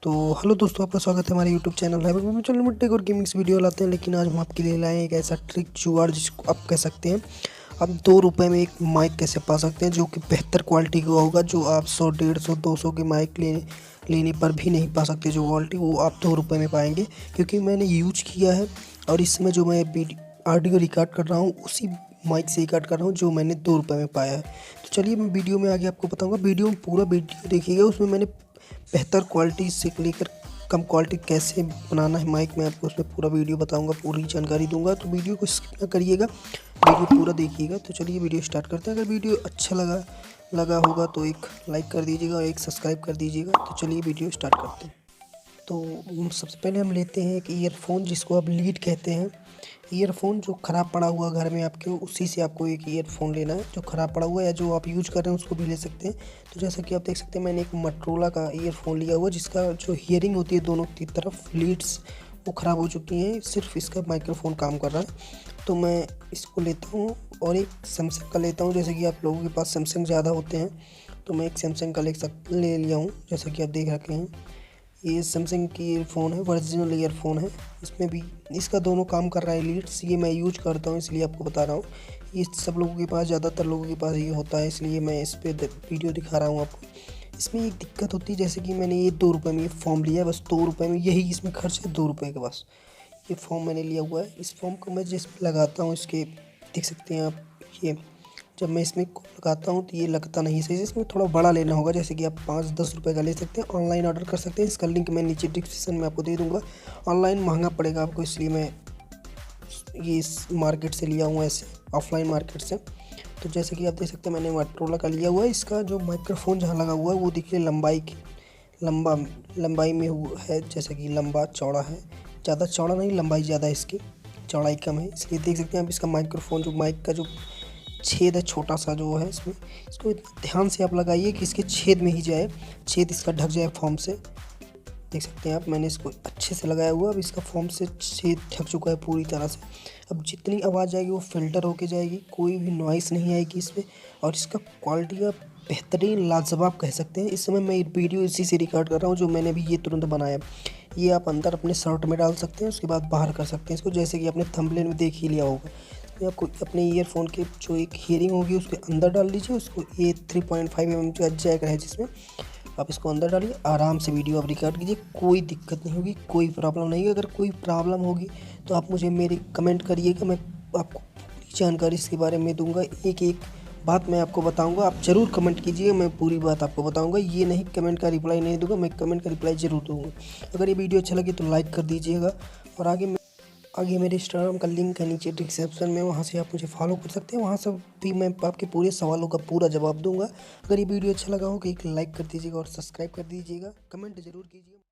तो हेलो दोस्तों, आपका स्वागत है हमारे यूट्यूब चैनल हार बार में। चलो टेक और गेमिंग्स वीडियो लाते हैं, लेकिन आज हम आपके लिए लाए हैं एक ऐसा ट्रिक जुगाड़ जिसको आप कह सकते हैं आप 2 रुपये में एक माइक कैसे पा सकते हैं जो कि बेहतर क्वालिटी का होगा, जो आप 100, 150, 200 के माइक लेने पर भी नहीं पा सकते। जो क्वालिटी वो आप 2 रुपये में पाएंगे, क्योंकि मैंने यूज किया है और इस समय जो मैं ऑडियो रिकॉर्ड कर रहा हूँ उसी माइक से रिकॉर्ड कर रहा हूँ जो मैंने 2 रुपये में पाया है। तो चलिए मैं वीडियो में आगे आपको बताऊँगा। वीडियो में पूरा वीडियो देखिएगा, उसमें मैंने बेहतर क्वालिटी से लेकर कम क्वालिटी कैसे बनाना है माइक में आपको उसमें पूरा वीडियो बताऊंगा, पूरी जानकारी दूंगा। तो वीडियो को स्किप ना करिएगा, वीडियो पूरा देखिएगा। तो चलिए वीडियो स्टार्ट करते हैं। अगर वीडियो अच्छा लगा होगा तो एक लाइक कर दीजिएगा और एक सब्सक्राइब कर दीजिएगा। तो चलिए वीडियो स्टार्ट करते हैं। तो सबसे पहले हम लेते हैं एक ईयरफोन जिसको आप लीड कहते हैं। ईयरफोन जो ख़राब पड़ा हुआ घर में आपके, उसी से आपको एक ईयरफोन लेना है जो ख़राब पड़ा हुआ है, या जो आप यूज कर रहे हैं उसको भी ले सकते हैं। तो जैसा कि आप देख सकते हैं मैंने एक मोटोरोला का ईयरफोन लिया हुआ जिसका जो हियरिंग होती है दोनों की तरफ लीड्स वो ख़राब हो चुकी हैं, सिर्फ इसका माइक्रोफोन काम कर रहा है। तो मैं इसको लेता हूँ और एक सैमसंग का लेता हूँ। जैसे कि आप लोगों के पास सैमसंग ज़्यादा होते हैं तो मैं एक सैमसंग का ले लिया हूँ। जैसा कि आप देख रखे हैं ये सैमसंग की ईयरफोन है, ओरिजिनल ईयरफोन है। इसमें भी इसका दोनों काम कर रहा है लीड्स। ये मैं यूज करता हूँ इसलिए आपको बता रहा हूँ। ये सब लोगों के पास, ज़्यादातर लोगों के पास ये होता है, इसलिए मैं इस पर वीडियो दिखा रहा हूँ आपको। इसमें एक दिक्कत होती है, जैसे कि मैंने ये 2 रुपये में ये फॉर्म लिया है, बस 2 रुपये में यही इसमें खर्च है, 2 रुपये के बस ये फॉर्म मैंने लिया हुआ है। इस फॉर्म को मैं जिस पे लगाता हूँ इसके देख सकते हैं आप, ये जब मैं इसमें लगाता हूँ तो ये लगता नहीं सही से। इसमें थोड़ा बड़ा लेना होगा, जैसे कि आप 5-10 रुपये का ले सकते हैं। ऑनलाइन ऑर्डर कर सकते हैं, इसका लिंक मैं नीचे डिस्क्रिप्शन में आपको दे दूँगा। ऑनलाइन महंगा पड़ेगा आपको, इसलिए मैं ये इस मार्केट से लिया हूँ, ऐसे ऑफलाइन मार्केट से। तो जैसे कि आप देख सकते हैं मैंने मोटोरोला का लिया हुआ है। इसका जो माइक्रोफोन जहाँ लगा हुआ है वो देखिए लंबाई में है, जैसे कि लंबा चौड़ा है, ज़्यादा चौड़ा नहीं, लंबाई ज़्यादा है, इसकी चौड़ाई कम है। इसलिए देख सकते हैं आप इसका माइक्रोफोन जो माइक का जो छेद है छोटा सा जो है इसमें, इसको इतना ध्यान से आप लगाइए कि इसके छेद में ही जाए, छेद इसका ढक जाए फॉर्म से। देख सकते हैं आप मैंने इसको अच्छे से लगाया हुआ। अब इसका फॉर्म से छेद ढक चुका है पूरी तरह से। अब जितनी आवाज़ आएगी वो फ़िल्टर होके जाएगी, कोई भी नॉइस नहीं आएगी इसमें। और इसका क्वालिटी आप बेहतरीन लाजवाब कह सकते हैं। इस समय मैं वीडियो इसी से रिकॉर्ड कर रहा हूँ जो मैंने भी ये तुरंत बनाया। ये आप अंदर अपने शर्ट में डाल सकते हैं, उसके बाद बाहर कर सकते हैं इसको, जैसे कि आपने थंबनेल में देख ही लिया होगा। तो आपको अपने ईयरफोन के जो एक हियरिंग होगी उसके अंदर डाल लीजिए उसको। ये 3.5 mm का जैक है जिसमें आप इसको अंदर डालिए, आराम से वीडियो आप रिकॉर्ड कीजिए, कोई दिक्कत नहीं होगी, कोई प्रॉब्लम नहीं होगी। अगर कोई प्रॉब्लम होगी तो आप मुझे मेरी कमेंट करिएगा, मैं आपको पूरी जानकारी इसके बारे में दूंगा। एक एक बात मैं आपको बताऊंगा, आप ज़रूर कमेंट कीजिए, मैं पूरी बात आपको बताऊंगा। ये नहीं कमेंट का रिप्लाई नहीं दूंगा, मैं कमेंट का रिप्लाई ज़रूर दूंगा। अगर ये वीडियो अच्छा लगे तो लाइक कर दीजिएगा, और आगे मेरे इंस्टाग्राम का लिंक है नीचे डिस्क्रिप्शन में, वहाँ से आप मुझे फॉलो कर सकते हैं। वहाँ से भी मैं आपके पूरे सवालों का पूरा जवाब दूंगा। अगर ये वीडियो अच्छा लगा हो तो एक लाइक कर दीजिएगा और सब्सक्राइब कर दीजिएगा, कमेंट ज़रूर कीजिए।